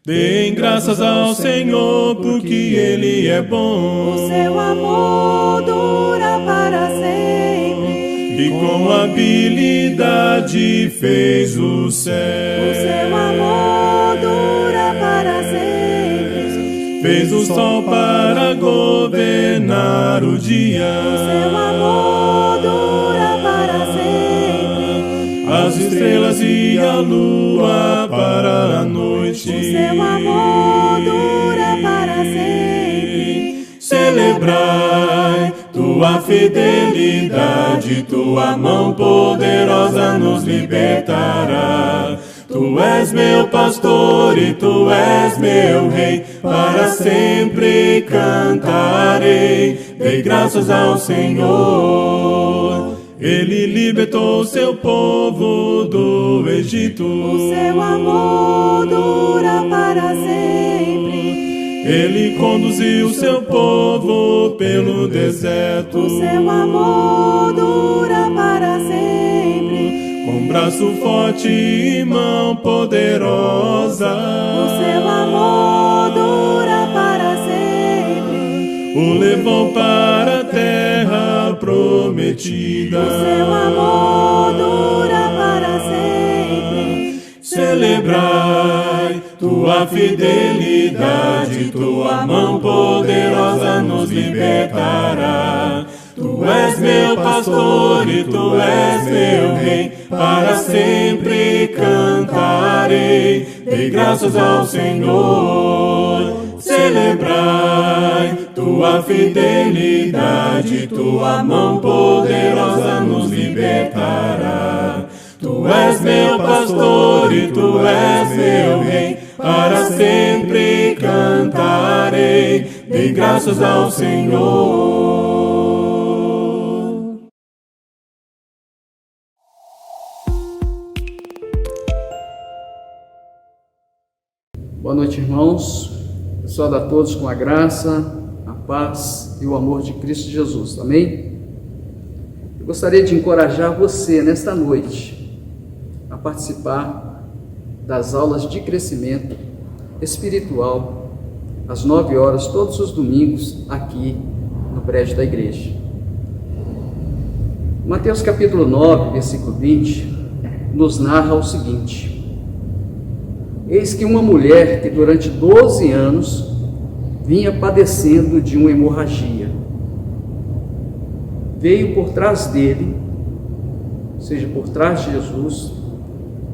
Deem graças ao Senhor, porque Ele é bom. O seu amor dura para sempre. E com habilidade fez o céu. O seu amor dura para sempre. Fez o sol para governar o dia. O seu amor dura para sempre. As estrelas e a lua para a noite. O seu amor dura para sempre. Celebrai tua fidelidade, tua mão poderosa nos libertará. Tu és meu pastor e tu és meu rei, para sempre cantarei. Dei graças ao Senhor, Ele libertou seu povo do Egito. O seu amor dura para sempre. Ele conduziu seu povo pelo deserto. O seu amor dura para sempre. Com braço forte e mão poderosa. O seu amor dura para sempre. O levou para a terra prometida. O seu amor dura para sempre. Celebrai tua fidelidade, tua mão poderosa nos libertará. Tu és meu pastor e tu és meu rei, para sempre cantarei. Dei graças ao Senhor. Celebrai tua fidelidade, tua mão poderosa nos libertará. Tu és meu pastor e tu és meu rei, para sempre cantarei. Dei graças ao Senhor. Boa noite, irmãos. Eu saúdo a todos com a graça, a paz e o amor de Cristo Jesus. Amém? Eu gostaria de encorajar você nesta noite a participar das aulas de crescimento espiritual às 9 horas, todos os domingos, aqui no prédio da igreja. Mateus capítulo 9, versículo 20, nos narra o seguinte: eis que uma mulher que durante 12 anos vinha padecendo de uma hemorragia, veio por trás dele, ou seja, por trás de Jesus,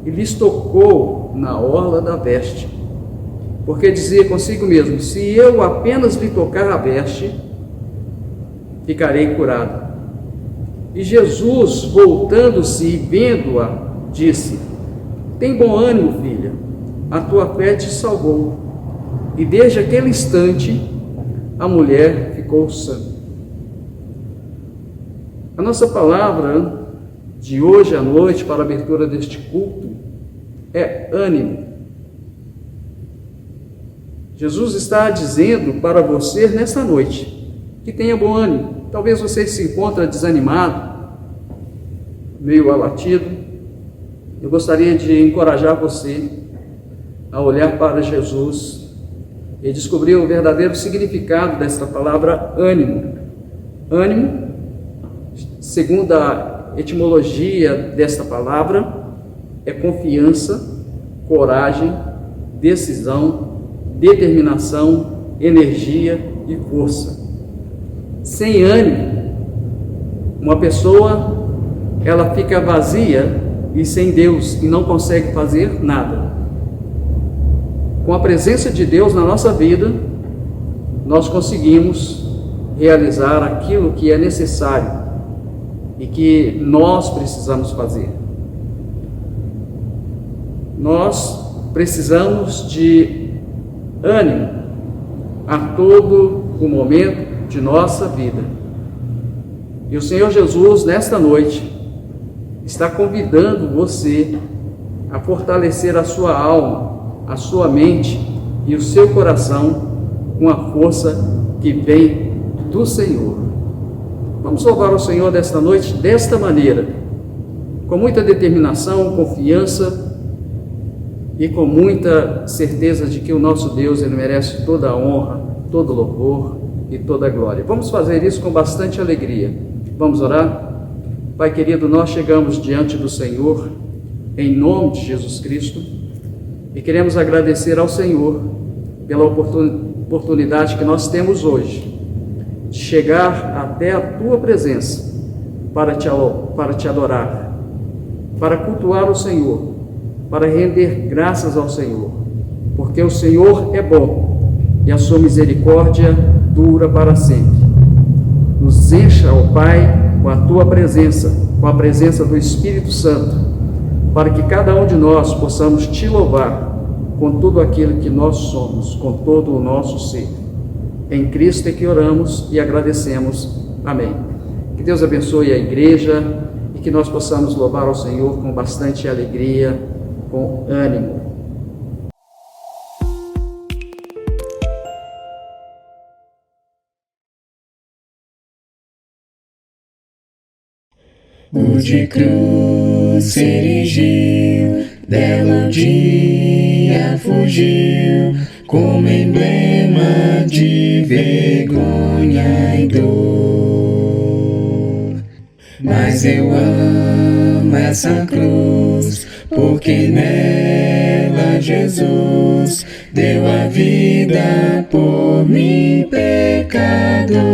e lhes tocou na orla da veste, porque dizia consigo mesmo: se eu apenas lhe tocar a veste, ficarei curado. E Jesus, voltando-se e vendo-a, disse: tem bom ânimo, filha, a tua fé te salvou. E desde aquele instante a mulher ficou sã. A nossa palavra de hoje à noite para a abertura deste culto é ânimo. Jesus está dizendo para você nesta noite que tenha bom ânimo. Talvez você se encontre desanimado, meio abatido. Eu gostaria de encorajar você a olhar para Jesus e descobrir o verdadeiro significado desta palavra ânimo. Ânimo, segundo a etimologia desta palavra, é confiança, coragem, decisão, determinação, energia e força. Sem ânimo, uma pessoa, ela fica vazia e sem Deus e não consegue fazer nada. Com a presença de Deus na nossa vida, nós conseguimos realizar aquilo que é necessário e que nós precisamos fazer. Nós precisamos de ânimo a todo o momento de nossa vida. E o Senhor Jesus, nesta noite, está convidando você a fortalecer a sua alma, a sua mente e o seu coração com a força que vem do Senhor. Vamos louvar o Senhor desta noite desta maneira, com muita determinação, confiança e com muita certeza de que o nosso Deus, Ele merece toda a honra, todo o louvor e toda a glória. Vamos fazer isso com bastante alegria. Vamos orar? Pai querido, nós chegamos diante do Senhor, em nome de Jesus Cristo, e queremos agradecer ao Senhor pela oportunidade que nós temos hoje, de chegar até a Tua presença, para te adorar, para cultuar o Senhor, para render graças ao Senhor, porque o Senhor é bom e a sua misericórdia dura para sempre. Nos encha, ó Pai, com a Tua presença, com a presença do Espírito Santo, para que cada um de nós possamos Te louvar com tudo aquilo que nós somos, com todo o nosso ser. Em Cristo é que oramos e agradecemos. Amém. Que Deus abençoe a igreja e que nós possamos louvar ao Senhor com bastante alegria, com ânimo. O de cruz se erigiu, dela o dia fugiu, como emblema de vergonha e dor. Mas eu amo essa cruz, porque nela Jesus deu a vida por mim, pecador.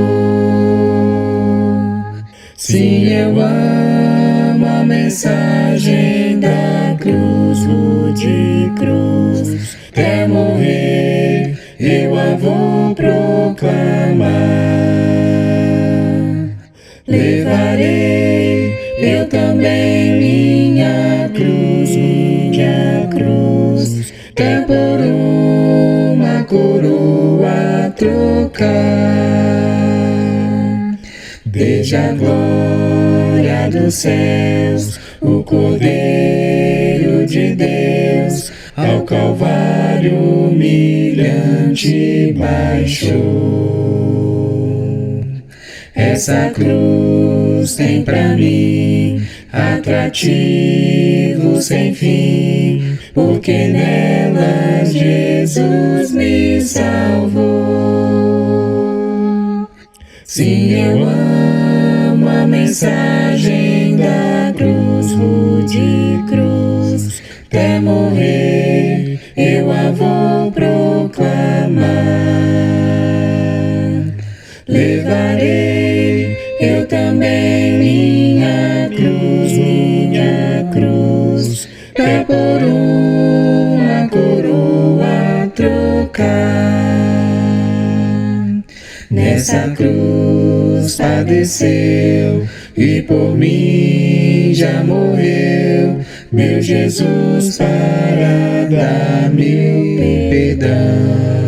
Sim, eu amo a mensagem da cruz, o de cruz, até morrer eu a vou proclamar. Levarei eu também minha cruz, até por uma coroa trocar. Desde a glória dos céus, o Cordeiro de Deus, ao Calvário humilhante baixou. Essa cruz tem pra mim atrativo sem fim, porque nela Jesus me salvou. Sim, eu amo a mensagem da cruz, o de cruz, até morrer eu a vou proclamar. Levarei eu também minha cruz, até por uma coroa trocar. Nessa cruz padeceu e por mim já morreu, meu Jesus, para dar-me perdão.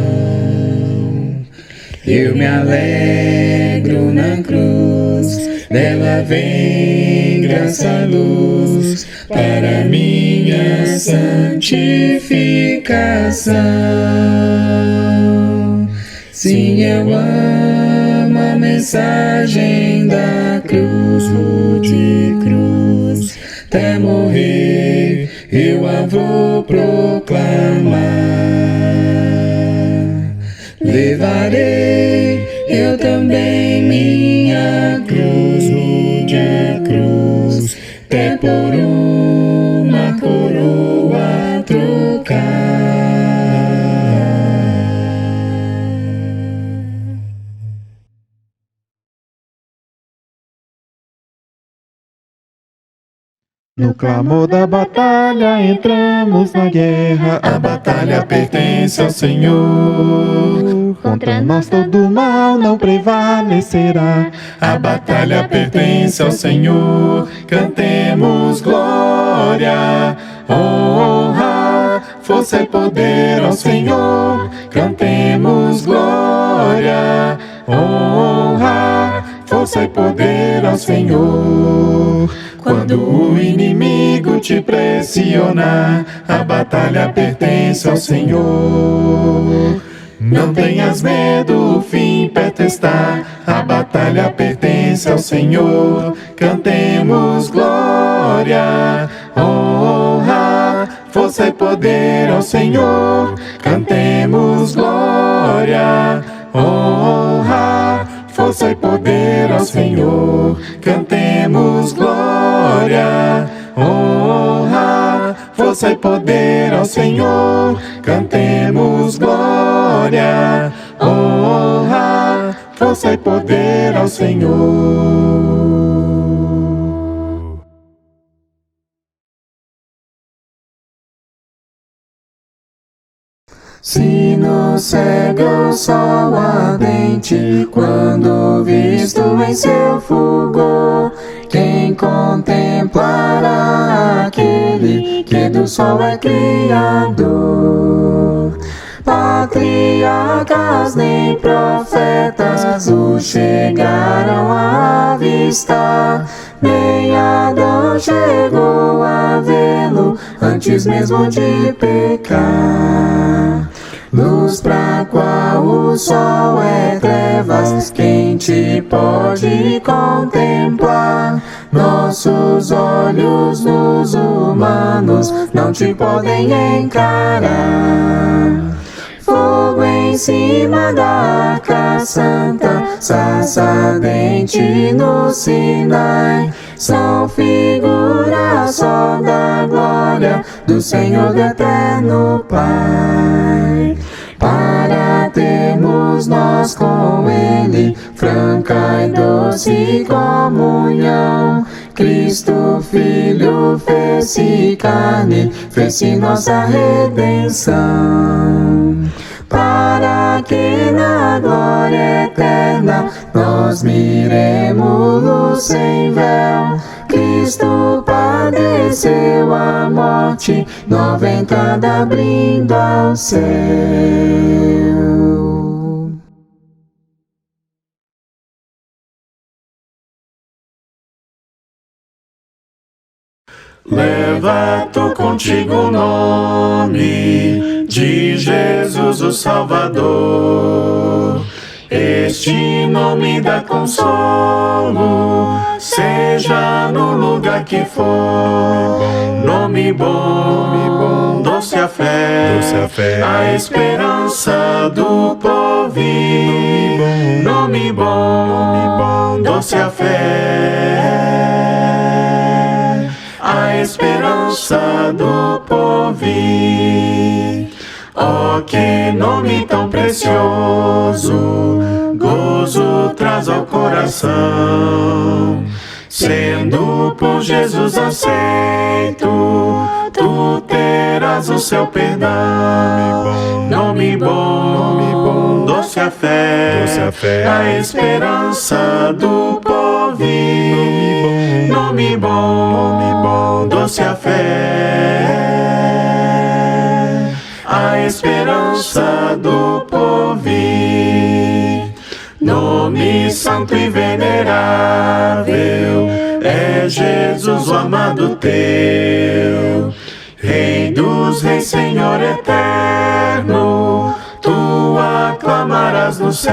Eu me alegro na cruz, dela vem graça, luz, para minha santificação. Sim, eu amo a mensagem da cruz, o de cruz, até morrer eu a vou proclamar. Levarei eu também minha cruz, o de cruz, até por uma coroa trocar. No clamor da batalha entramos na guerra, A batalha pertence ao Senhor. contra nós todo mal não prevalecerá. A batalha pertence ao Senhor. Cantemos glória, honra, força e poder ao Senhor. Cantemos glória, honra, força e poder ao Senhor. Quando o inimigo te pressionar, a batalha pertence ao Senhor. Não tenhas medo, o fim perto está, a batalha pertence ao Senhor. Cantemos glória, honra, força e poder ao Senhor. Cantemos glória, honra, força e poder ao Senhor. Cantemos glória, honra, força e poder ao Senhor. Cantemos glória, honra, força e poder ao Senhor. Se no céu o sol ardente, quando visto em seu fulgor, quem contemplará aquele que do sol é criador? Patriarcas nem profetas o chegaram a avistar, nem Adão chegou a vê-lo antes mesmo de pecar. Luz pra qual o sol é trevas, quem te pode contemplar? Nossos olhos nos humanos não te podem encarar. Fogo em cima da Arca Santa, sarça ardente no Sinai, são figuras só da glória do Senhor do eterno Pai. Para termos nós com Ele franca e doce comunhão, Cristo Filho fez-se carne, fez-se nossa redenção. Para que na glória eterna nós miremos-lo sem véu, Cristo padeceu a morte, nova entrada abrindo ao céu. Leva tu contigo o nome de Jesus o Salvador. Este nome dá consolo, seja no lugar que for. Nome bom, doce a fé, a esperança do porvir. Nome bom, doce a fé, a esperança do porvir. Oh, que nome tão precioso, gozo traz ao coração. Sendo por Jesus aceito, tu terás o seu perdão. Nome bom, doce a fé, a esperança do porvir. Nome bom, doce a fé, a esperança do porvir. Nome santo e venerável, é Jesus o amado teu. Rei dos reis, Senhor eterno, tu aclamarás no céu.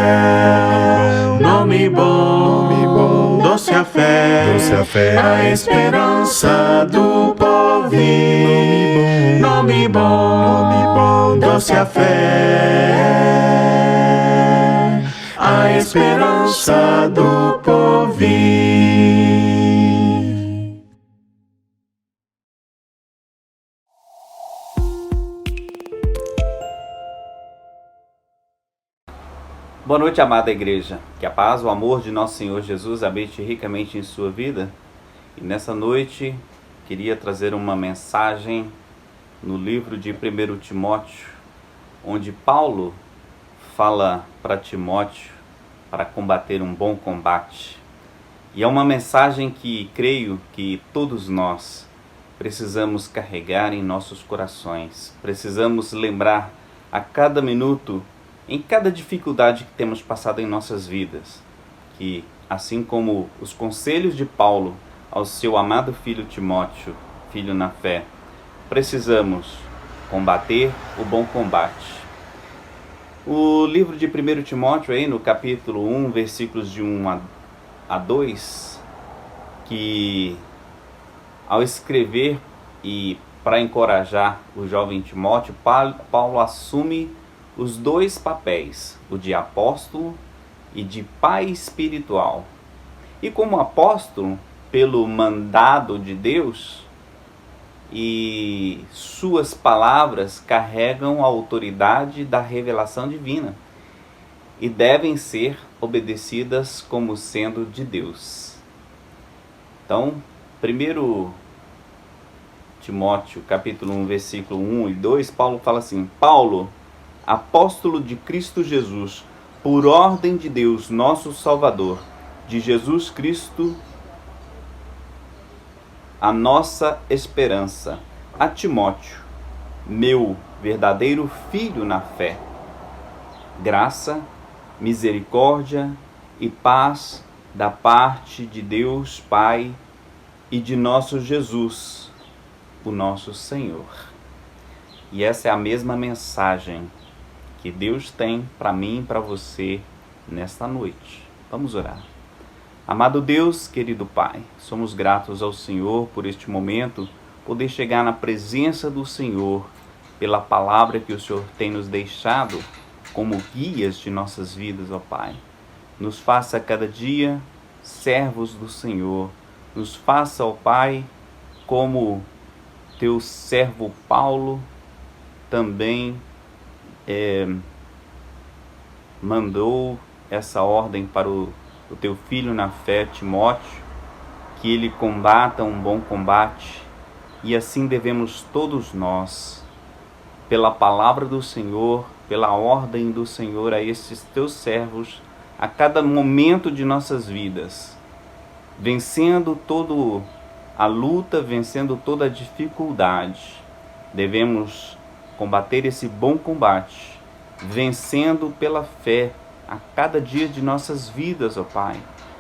Nome bom, doce a fé, a esperança do porvir. Nome bom, doce a fé, a esperança do porvir. Boa noite, amada igreja. Que a paz, o amor de nosso Senhor Jesus habite ricamente em sua vida. E nessa noite, queria trazer uma mensagem no livro de 1 Timóteo, onde Paulo fala para Timóteo para combater um bom combate. E é uma mensagem que creio que todos nós precisamos carregar em nossos corações. Precisamos lembrar a cada minuto, em cada dificuldade que temos passado em nossas vidas, que assim como os conselhos de Paulo ao seu amado filho Timóteo, filho na fé, precisamos combater o bom combate. O livro de 1 Timóteo, aí no capítulo 1, versículos de 1 a 2, que ao escrever e para encorajar o jovem Timóteo, Paulo assume os dois papéis, o de apóstolo e de pai espiritual. E como apóstolo, pelo mandado de Deus, e suas palavras carregam a autoridade da revelação divina e devem ser obedecidas como sendo de Deus. Então, 1 Timóteo, capítulo 1, versículo 1 e 2, Paulo fala assim: Paulo, apóstolo de Cristo Jesus, por ordem de Deus, nosso Salvador, de Jesus Cristo, a nossa esperança, a Timóteo, meu verdadeiro filho na fé. Graça, misericórdia e paz da parte de Deus Pai e de nosso Jesus, o nosso Senhor. E essa é a mesma mensagem que Deus tem para mim e para você nesta noite. Vamos orar. Amado Deus, querido Pai, somos gratos ao Senhor por este momento, poder chegar na presença do Senhor, pela palavra que o Senhor tem nos deixado como guias de nossas vidas, ó Pai. Nos faça cada dia servos do Senhor. Nos faça, ó Pai, como teu servo Paulo também mandou essa ordem para o teu filho na fé, Timóteo, que ele combata um bom combate, e assim devemos todos nós, pela palavra do Senhor, pela ordem do Senhor a esses teus servos, a cada momento de nossas vidas, vencendo toda a luta, vencendo toda a dificuldade, devemos combater esse bom combate, vencendo pela fé a cada dia de nossas vidas, ó Pai,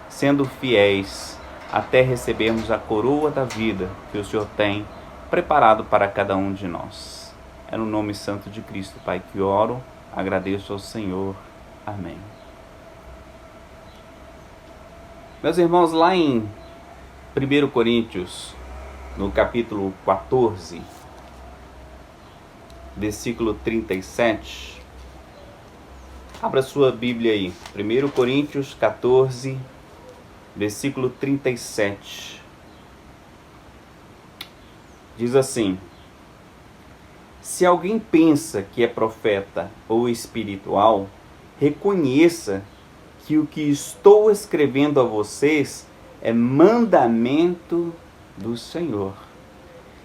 sendo fiéis até recebermos a coroa da vida que o Senhor tem preparado para cada um de nós. É no nome santo de Cristo, Pai, que oro, agradeço ao Senhor. Amém. Meus irmãos, lá em 1 Coríntios, no capítulo 14, versículo 37, abra sua Bíblia aí, 1 Coríntios 14, versículo 37. Diz assim: se alguém pensa que é profeta ou espiritual, reconheça que o que estou escrevendo a vocês é mandamento do Senhor.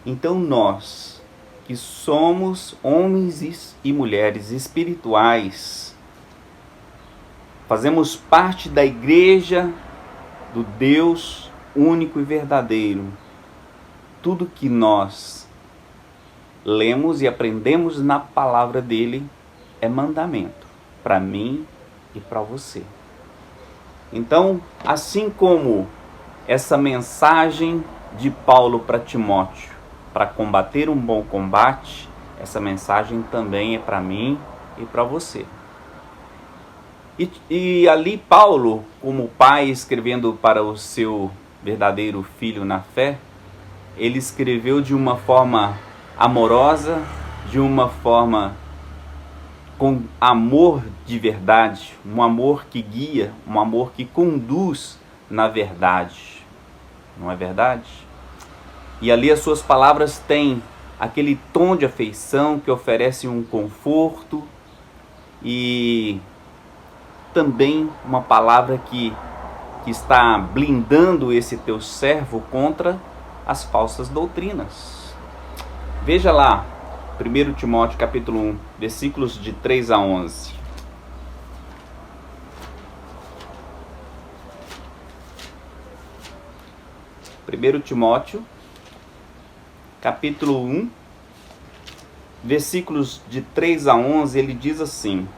Então nós, que somos homens e mulheres espirituais, fazemos parte da igreja do Deus único e verdadeiro. Tudo que nós lemos e aprendemos na palavra dele é mandamento para mim e para você. Então, assim como essa mensagem de Paulo para Timóteo, para combater um bom combate, essa mensagem também é para mim e para você. E ali Paulo, como pai, escrevendo para o seu verdadeiro filho na fé, ele escreveu de uma forma amorosa, de uma forma com amor de verdade, um amor que guia, um amor que conduz na verdade. Não é verdade? E ali as suas palavras têm aquele tom de afeição que oferece um conforto e também uma palavra que está blindando esse teu servo contra as falsas doutrinas. Veja lá, 1 Timóteo capítulo 1, versículos de 3 a 11. Primeiro Timóteo, capítulo 1, versículos de 3 a 11, ele diz assim: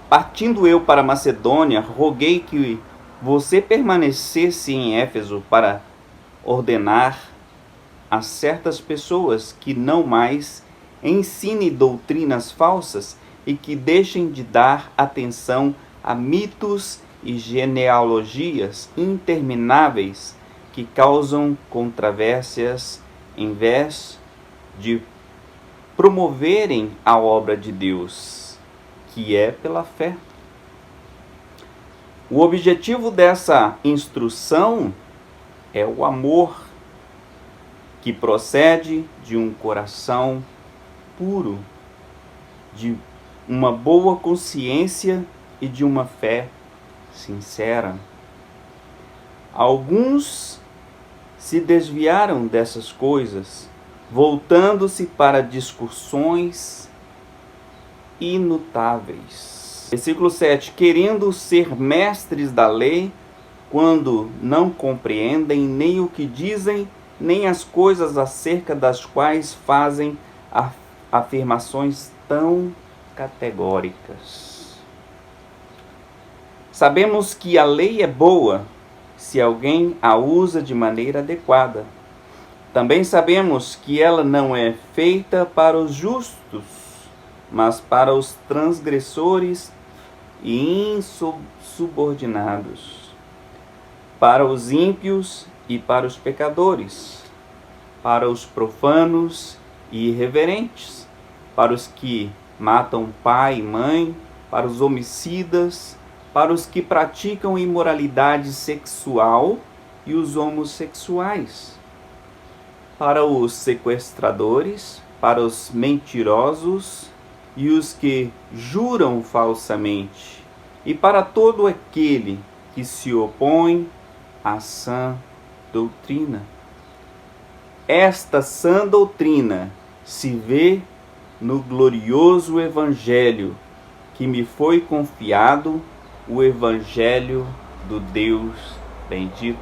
partindo eu para Macedônia, roguei que você permanecesse em Éfeso para ordenar a certas pessoas que não mais ensinem doutrinas falsas e que deixem de dar atenção a mitos e genealogias intermináveis que causam controvérsias, em vez de promoverem a obra de Deus, que é pela fé. O objetivo dessa instrução é o amor, que procede de um coração puro, de uma boa consciência e de uma fé sincera. Alguns se desviaram dessas coisas, voltando-se para discussões inutáveis. Versículo 7. Querendo ser mestres da lei, quando não compreendem nem o que dizem, nem as coisas acerca das quais fazem afirmações tão categóricas. Sabemos que a lei é boa se alguém a usa de maneira adequada. Também sabemos que ela não é feita para os justos, mas para os transgressores e insubordinados, para os ímpios e para os pecadores, para os profanos e irreverentes, para os que matam pai e mãe, para os homicidas, para os que praticam imoralidade sexual e os homossexuais, para os sequestradores, para os mentirosos e os que juram falsamente, e para todo aquele que se opõe à sã doutrina. Esta sã doutrina se vê no glorioso Evangelho que me foi confiado, o Evangelho do Deus bendito.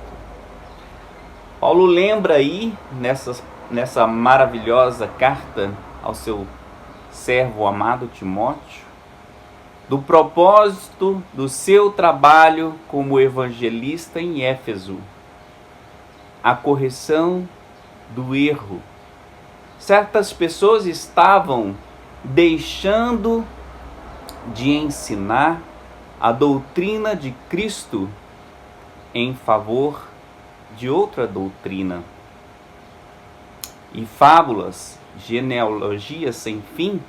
Paulo lembra aí, nessa maravilhosa carta ao seu servo amado Timóteo, do propósito do seu trabalho como evangelista em Éfeso, a correção do erro. Certas pessoas estavam deixando de ensinar a doutrina de Cristo em favor de outra doutrina. E fábulas, genealogias sem fim.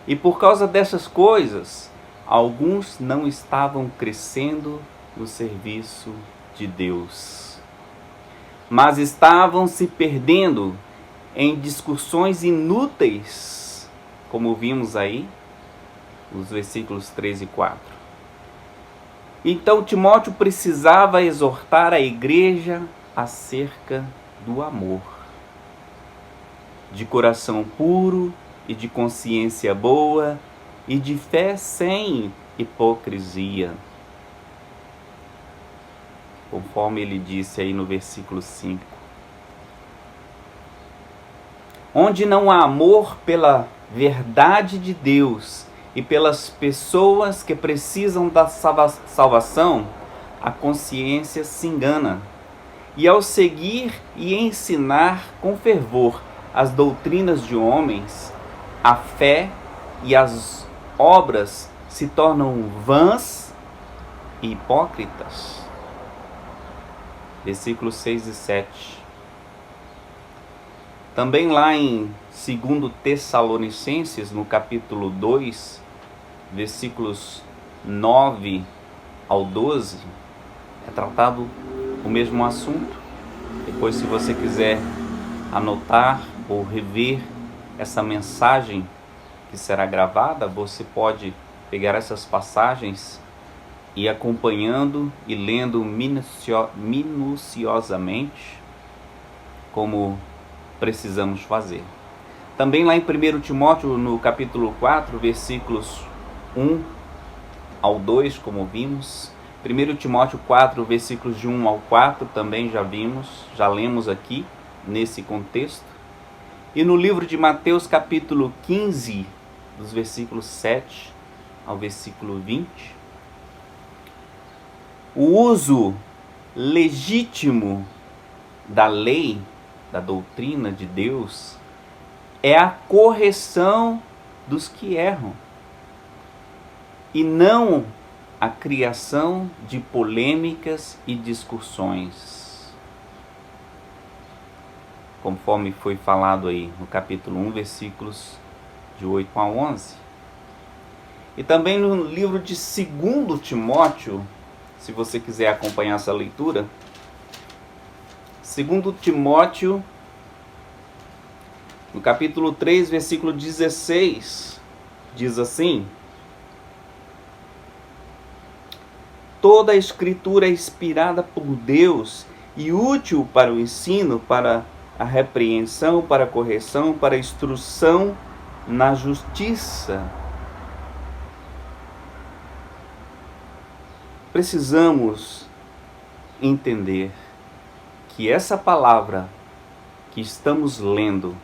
E por causa dessas coisas, alguns não estavam crescendo no serviço de Deus, mas estavam se perdendo em discussões inúteis, como vimos aí, nos versículos 3 e 4. Então Timóteo precisava exortar a igreja acerca do amor, de coração puro e de consciência boa e de fé sem hipocrisia, conforme ele disse aí no versículo 5. Onde não há amor pela verdade de Deus e pelas pessoas que precisam da salvação, a consciência se engana. E ao seguir e ensinar com fervor as doutrinas de homens, a fé e as obras se tornam vãs e hipócritas. Versículos 6 e 7. Também lá em 2 Tessalonicenses, no capítulo 2, versículos 9 ao 12, é tratado o mesmo assunto. Depois, se você quiser anotar ou rever essa mensagem que será gravada, você pode pegar essas passagens e ir acompanhando e lendo minuciosamente, como precisamos fazer. Também lá em 1 Timóteo, no capítulo 4, versículos 1 ao 2, como vimos. 1 Timóteo 4, versículos de 1 ao 4, também já vimos, já lemos aqui, nesse contexto. E no livro de Mateus, capítulo 15, dos versículos 7 ao versículo 20, o uso legítimo da lei, da doutrina de Deus, é a correção dos que erram, e não a criação de polêmicas e discussões. conforme foi falado aí no capítulo 1, versículos de 8 a 11. E também no livro de 2 Timóteo, se você quiser acompanhar essa leitura, 2 Timóteo, no capítulo 3, versículo 16, diz assim: toda a Escritura é inspirada por Deus e útil para o ensino, para a repreensão, para a correção, para a instrução na justiça. Precisamos entender que essa palavra que estamos lendo,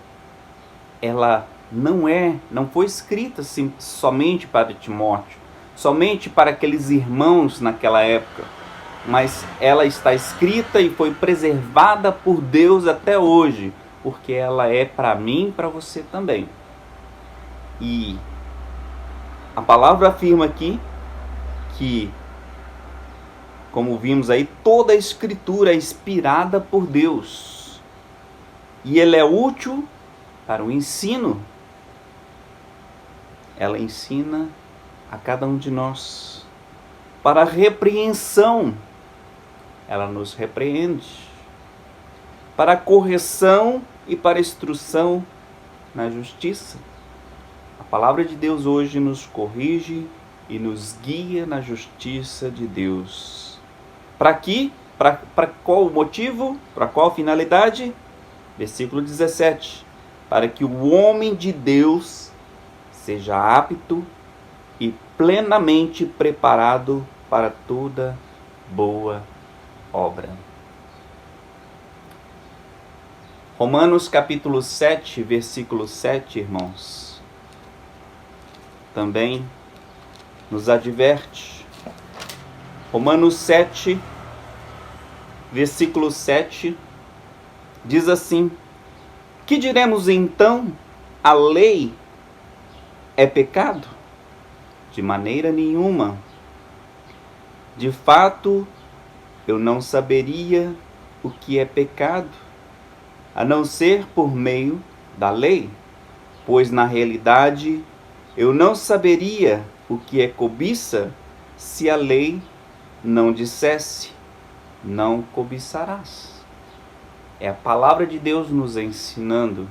ela não foi escrita somente para Timóteo, somente para aqueles irmãos naquela época, mas ela está escrita e foi preservada por Deus até hoje, porque ela é para mim e para você também. E a palavra afirma aqui que, como vimos aí, toda a Escritura é inspirada por Deus e ela é útil para o ensino. Ela ensina a cada um de nós. Para a repreensão, ela nos repreende. Para a correção e para a instrução na justiça. A palavra de Deus hoje nos corrige e nos guia na justiça de Deus. Para quê? Para qual motivo? Para qual finalidade? Versículo 17. Para que o homem de Deus seja apto e plenamente preparado para toda boa obra. Romanos capítulo 7, versículo 7, irmãos, também nos adverte. Romanos 7, versículo 7, diz assim: que diremos então? A lei é pecado? De maneira nenhuma. De fato, eu não saberia o que é pecado, a não ser por meio da lei, pois na realidade eu não saberia o que é cobiça se a lei não dissesse: não cobiçarás. É a palavra de Deus nos ensinando.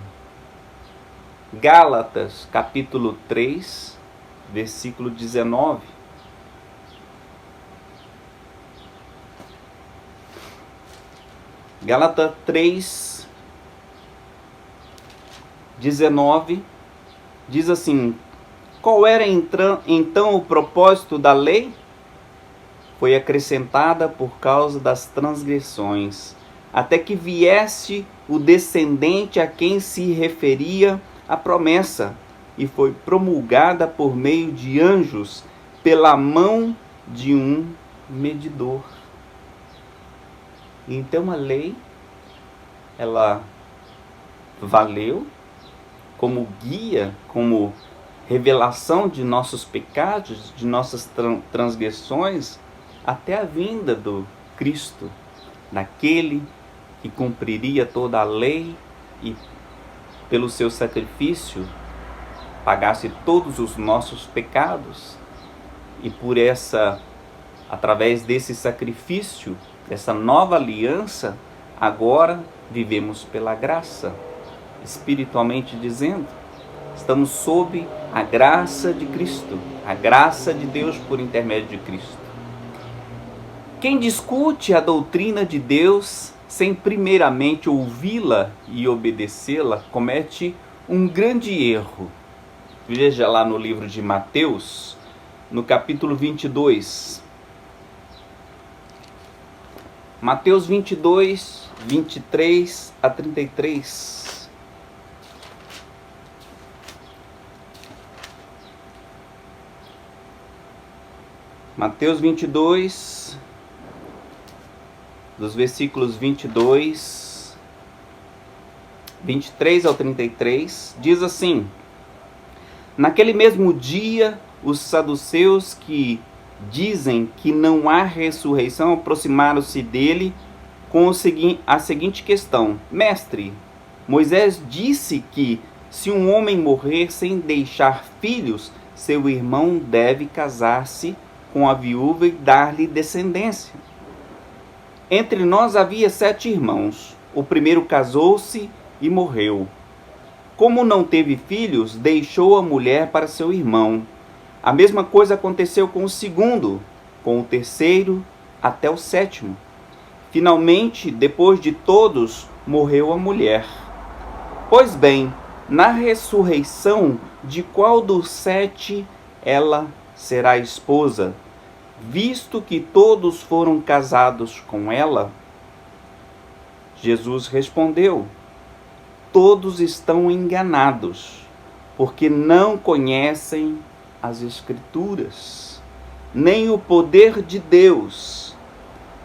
Gálatas capítulo 3, versículo 19. Gálatas 3, 19, diz assim: qual era então o propósito da lei? Foi acrescentada por causa das transgressões, até que viesse o descendente a quem se referia a promessa, e foi promulgada por meio de anjos, pela mão de um medidor. Então a lei, ela valeu como guia, como revelação de nossos pecados, de nossas transgressões, até a vinda do Cristo, daquele que cumpriria toda a lei e pelo seu sacrifício pagasse todos os nossos pecados. E por através desse sacrifício, dessa nova aliança, agora vivemos pela graça. Espiritualmente dizendo, estamos sob a graça de Cristo, a graça de Deus por intermédio de Cristo. Quem discute a doutrina de Deus sem primeiramente ouvi-la e obedecê-la, comete um grande erro. Veja lá no livro de Mateus, no capítulo 22. Mateus 22, 23 a 33. Mateus 22, dos versículos 23 ao 33, diz assim: naquele mesmo dia, os saduceus, que dizem que não há ressurreição, aproximaram-se dele com a seguinte questão: mestre, Moisés disse que, se um homem morrer sem deixar filhos, seu irmão deve casar-se com a viúva e dar-lhe descendência. Entre nós havia 7 irmãos. O primeiro casou-se e morreu. Como não teve filhos, deixou a mulher para seu irmão. A mesma coisa aconteceu com o segundo, com o terceiro, até o 7º. Finalmente, depois de todos, morreu a mulher. Pois bem, na ressurreição, de qual dos 7 ela será esposa, visto que todos foram casados com ela? Jesus respondeu: todos estão enganados, porque não conhecem as Escrituras, nem o poder de Deus.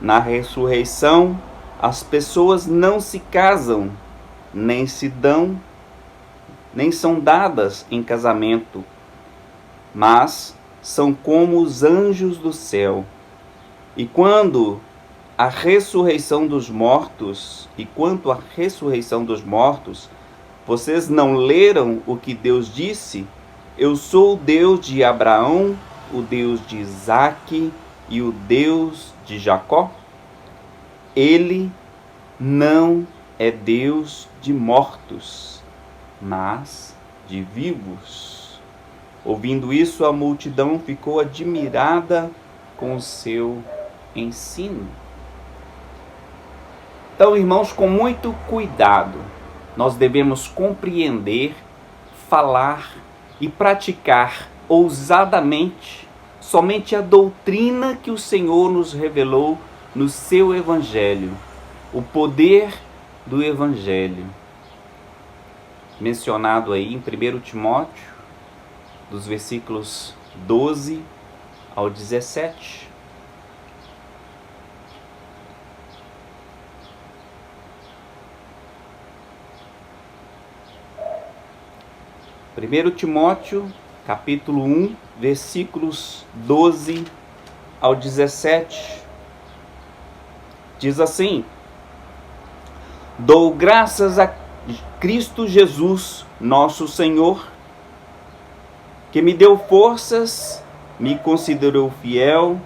Na ressurreição, as pessoas não se casam, nem são dadas em casamento, mas são como os anjos do céu. E quanto à ressurreição dos mortos, vocês não leram o que Deus disse? Eu sou o Deus de Abraão, o Deus de Isaque e o Deus de Jacó? Ele não é Deus de mortos, mas de vivos. Ouvindo isso, a multidão ficou admirada com o seu ensino. Então, irmãos, com muito cuidado, nós devemos compreender, falar e praticar ousadamente somente a doutrina que o Senhor nos revelou no seu Evangelho, o poder do Evangelho, mencionado aí em 1 Timóteo, dos versículos 12 ao 17. Primeiro Timóteo, capítulo 1, versículos 12 ao 17. Diz assim: dou graças a Cristo Jesus, nosso Senhor, que me deu forças, me considerou fiel,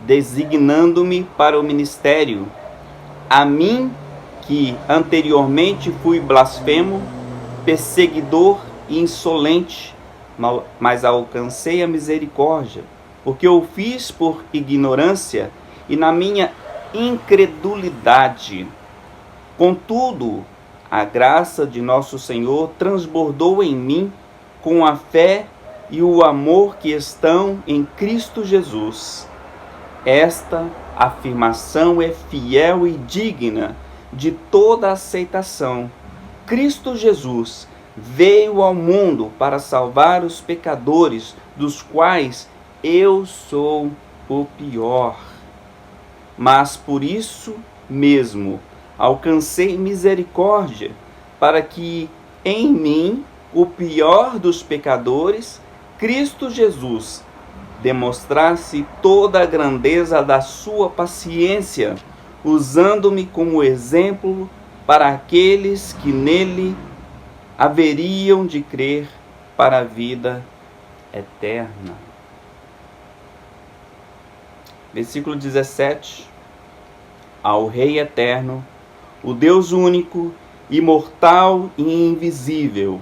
designando-me para o ministério. A mim, que anteriormente fui blasfemo, perseguidor e insolente, mas alcancei a misericórdia, porque eu fiz por ignorância e na minha incredulidade. Contudo, a graça de nosso Senhor transbordou em mim com a fé e o amor que estão em Cristo Jesus. Esta afirmação é fiel e digna de toda aceitação. Cristo Jesus veio ao mundo para salvar os pecadores, dos quais eu sou o pior. Mas por isso mesmo alcancei misericórdia, para que em mim, o pior dos pecadores, Cristo Jesus demonstrasse toda a grandeza da sua paciência, usando-me como exemplo para aqueles que nele haveriam de crer para a vida eterna. Versículo 17. Ao Rei eterno, o Deus único, imortal e invisível,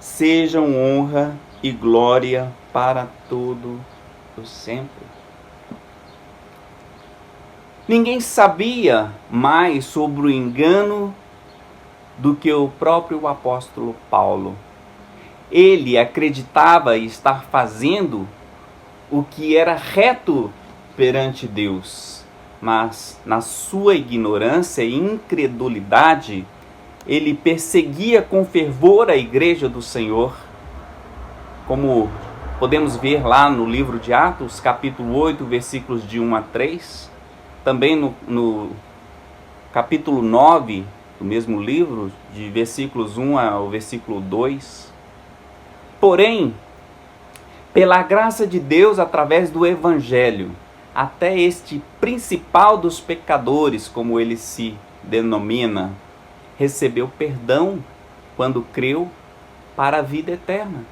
sejam honra e glória para todo o sempre. Ninguém sabia mais sobre o engano do que o próprio apóstolo Paulo. Ele acreditava estar fazendo o que era reto perante Deus, mas na sua ignorância e incredulidade, ele perseguia com fervor a igreja do Senhor, como podemos ver lá no livro de Atos, capítulo 8, versículos de 1 a 3, também no capítulo 9, do mesmo livro, de versículos 1 ao versículo 2. Porém, pela graça de Deus, através do Evangelho, até este principal dos pecadores, como ele se denomina, recebeu perdão quando creu, para a vida eterna.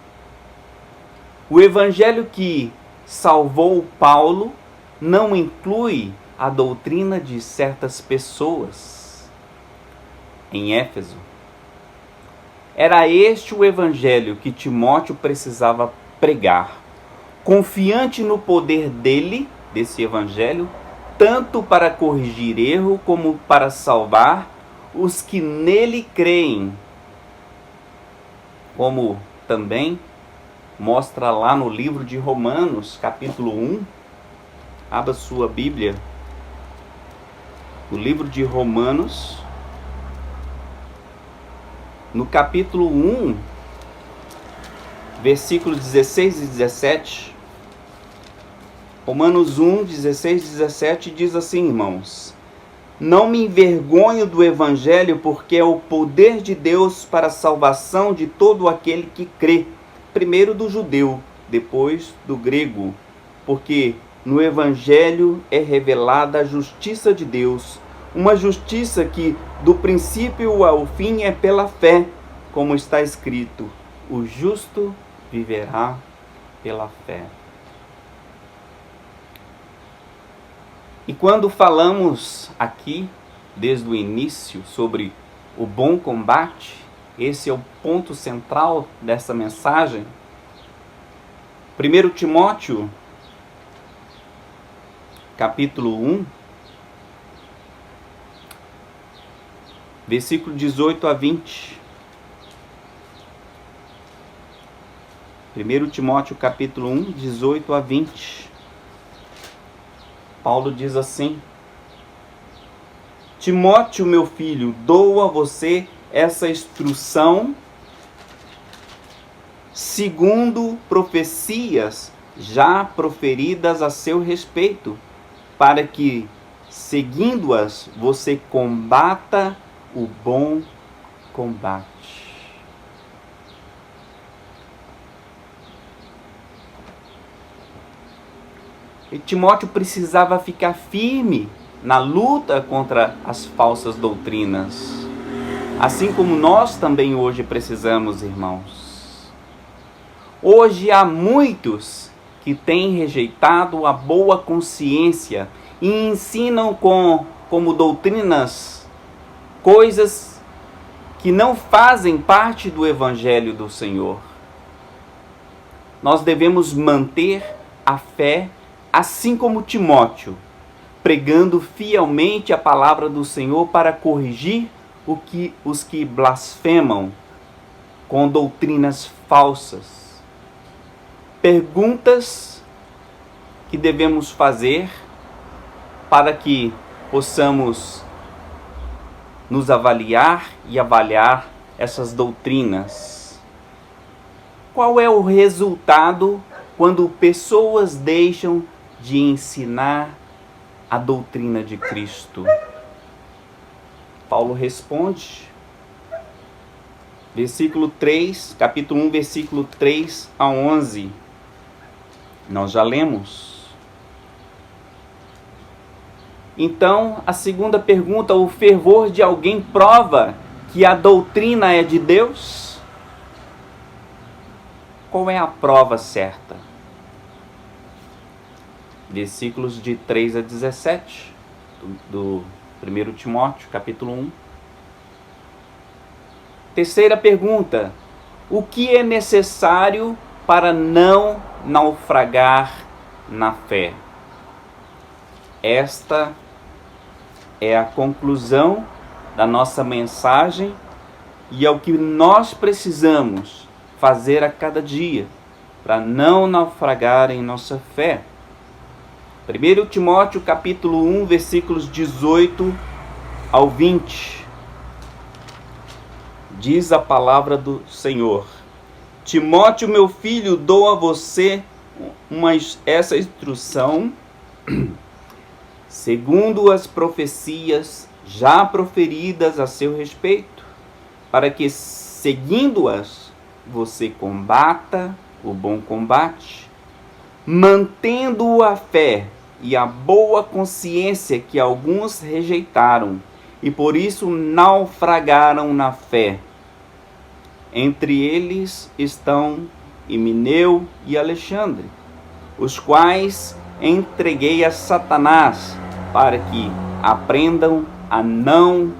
O evangelho que salvou Paulo não inclui a doutrina de certas pessoas. Em Éfeso, era este o evangelho que Timóteo precisava pregar, confiante no poder desse evangelho, tanto para corrigir erro como para salvar os que nele creem, como também mostra lá no livro de Romanos, capítulo 1. Abra sua Bíblia. O livro de Romanos, no capítulo 1, versículos 16 e 17. Romanos 1, 16 e 17 diz assim, irmãos: não me envergonho do evangelho, porque é o poder de Deus para a salvação de todo aquele que crê, primeiro do judeu, depois do grego, porque no evangelho é revelada a justiça de Deus, uma justiça que do princípio ao fim é pela fé, como está escrito: o justo viverá pela fé. E quando falamos aqui, desde o início, sobre o bom combate, esse é o ponto central dessa mensagem. 1 Timóteo, capítulo 1, versículo 18 a 20. 1 Timóteo, capítulo 1, 18 a 20. Paulo diz assim: Timóteo, meu filho, dou a você essa instrução segundo profecias já proferidas a seu respeito, para que, seguindo-as, você combata o bom combate. E Timóteo precisava ficar firme na luta contra as falsas doutrinas, assim como nós também hoje precisamos, irmãos. Hoje há muitos que têm rejeitado a boa consciência e ensinam como doutrinas coisas que não fazem parte do evangelho do Senhor. Nós devemos manter a fé, assim como Timóteo, pregando fielmente a palavra do Senhor para corrigir os que blasfemam com doutrinas falsas. Perguntas que devemos fazer para que possamos nos avaliar e avaliar essas doutrinas. Qual é o resultado quando pessoas deixam de ensinar a doutrina de Cristo? Paulo responde, versículo 3, capítulo 1, versículo 3 a 11. Nós já lemos. Então, a segunda pergunta: o fervor de alguém prova que a doutrina é de Deus? Qual é a prova certa? Versículos de 3 a 17 do 1 Timóteo, capítulo 1. Terceira pergunta: o que é necessário para não naufragar na fé? Esta é a conclusão da nossa mensagem e é o que nós precisamos fazer a cada dia para não naufragar em nossa fé. 1 Timóteo capítulo 1, versículos 18 ao 20. Diz a palavra do Senhor: Timóteo, meu filho, dou a você essa instrução, segundo as profecias já proferidas a seu respeito, para que, seguindo-as, você combata o bom combate, mantendo a fé e a boa consciência que alguns rejeitaram e por isso naufragaram na fé. Entre eles estão Himeneu e Alexandre, os quais entreguei a Satanás, para que aprendam a não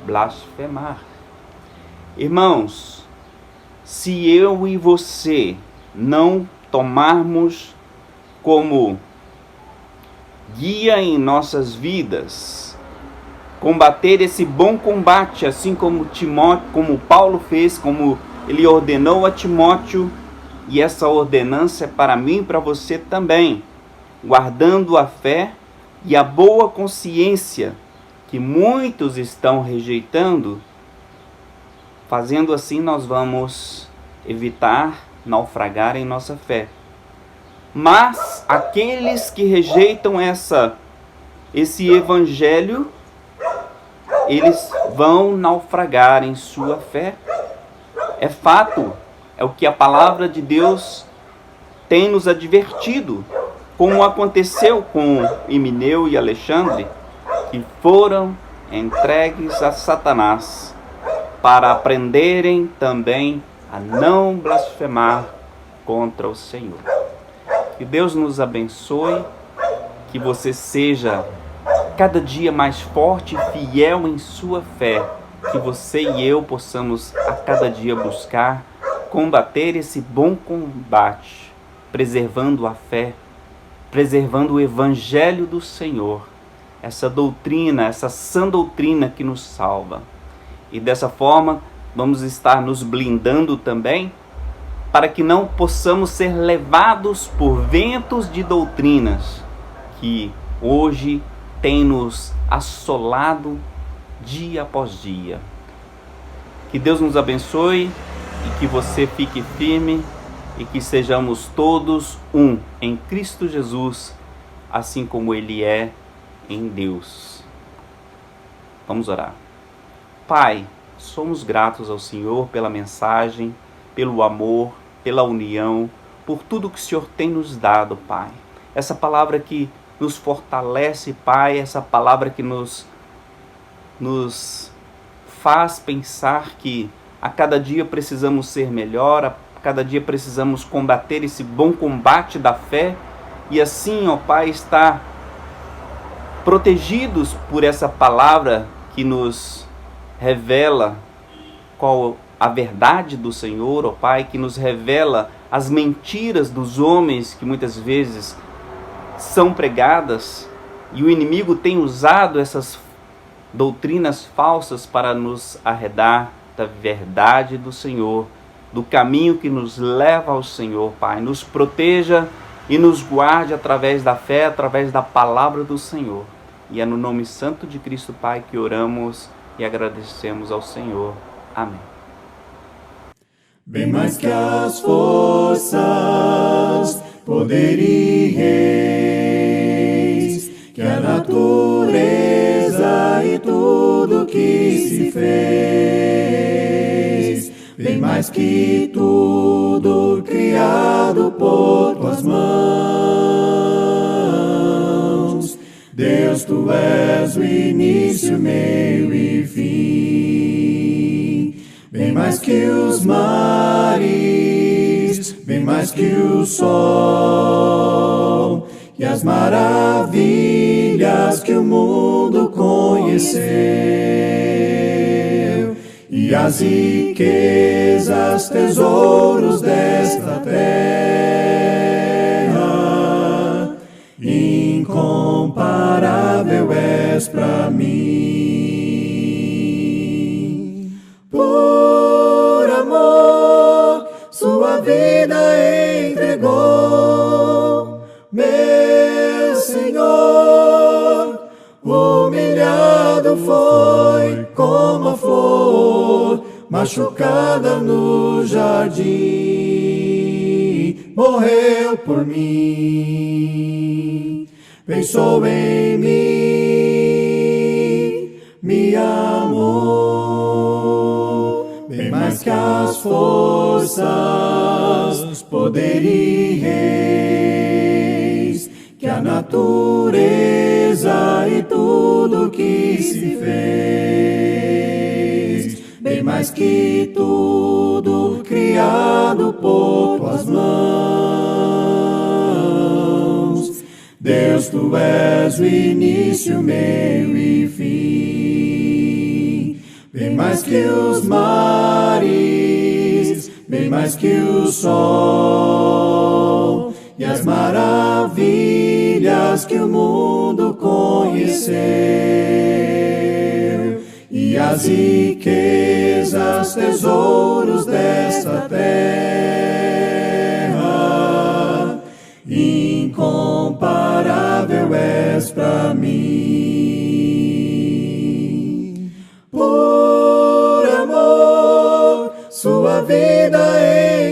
blasfemar. Irmãos, se eu e você não tomarmos como guia em nossas vidas, combater esse bom combate, assim como Timóteo, como Paulo fez, como ele ordenou a Timóteo, e essa ordenança é para mim e para você também, guardando a fé e a boa consciência que muitos estão rejeitando. Fazendo assim, nós vamos evitar naufragar em nossa fé. Mas aqueles que rejeitam esse evangelho, eles vão naufragar em sua fé. É fato, é o que a palavra de Deus tem nos advertido, como aconteceu com Himeneu e Alexandre, que foram entregues a Satanás para aprenderem também a não blasfemar contra o Senhor. Que Deus nos abençoe, que você seja cada dia mais forte e fiel em sua fé, que você e eu possamos a cada dia buscar combater esse bom combate, preservando a fé, preservando o evangelho do Senhor, essa doutrina, essa sã doutrina que nos salva. E dessa forma, vamos estar nos blindando também, para que não possamos ser levados por ventos de doutrinas que hoje têm nos assolado dia após dia. Que Deus nos abençoe e que você fique firme e que sejamos todos um em Cristo Jesus, assim como Ele é em Deus. Vamos orar. Pai, somos gratos ao Senhor pela mensagem, pelo amor, pela união, por tudo que o Senhor tem nos dado, Pai. Essa palavra que nos fortalece, Pai, essa palavra que nos faz pensar que a cada dia precisamos ser melhor, a cada dia precisamos combater esse bom combate da fé e assim, ó Pai, estar protegidos por essa palavra que nos revela qual a verdade do Senhor, ó Pai, que nos revela as mentiras dos homens que muitas vezes são pregadas, e o inimigo tem usado essas doutrinas falsas para nos arredar da verdade do Senhor, do caminho que nos leva ao Senhor, Pai. Nos proteja e nos guarde através da fé, através da palavra do Senhor. E é no nome santo de Cristo, Pai, que oramos e agradecemos ao Senhor. Amém. Bem mais que as forças, poder e reis, que a natureza e tudo que se fez, bem mais que tudo criado por tuas mãos. Deus, tu és o início, meio e fim. Bem mais que os mares, bem mais que o sol, e as maravilhas que o mundo conheceu, e as riquezas, tesouros desta terra, incomparável és para mim. Por amor, sua vida entregou, meu Senhor. Humilhado foi como a flor machucada no jardim, morreu por mim, pensou em mim, me amou. Bem mais que as forças, poder e reis, que a natureza e tudo que se fez, bem mais mais que tudo criado por tuas mãos. Deus, tu és o início, meio e fim. Bem mais que os mares, bem mais que o sol, e as maravilhas que o mundo conheceu, e as riquezas, tesouros desta terra, incomparável és para mim. Por amor, sua vida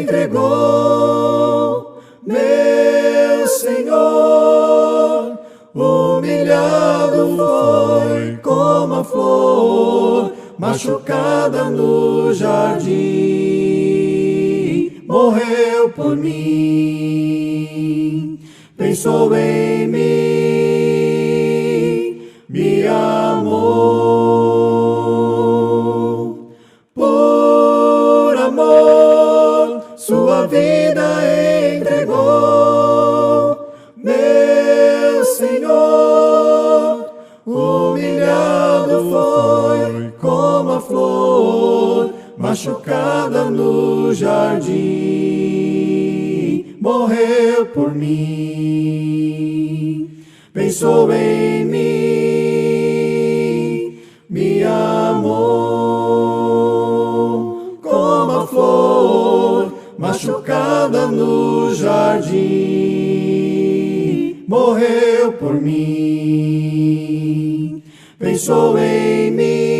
entregou, meu Senhor, humilhado foi como a flor, machucada no jardim, morreu por mim, pensou em mim, me amou. Por amor, sua vida entregou, meu Senhor, humilhado foi como a flor, machucada no jardim, morreu por mim, pensou em mim, me amou. Como a flor, machucada no jardim, morreu por mim, pensou em mim.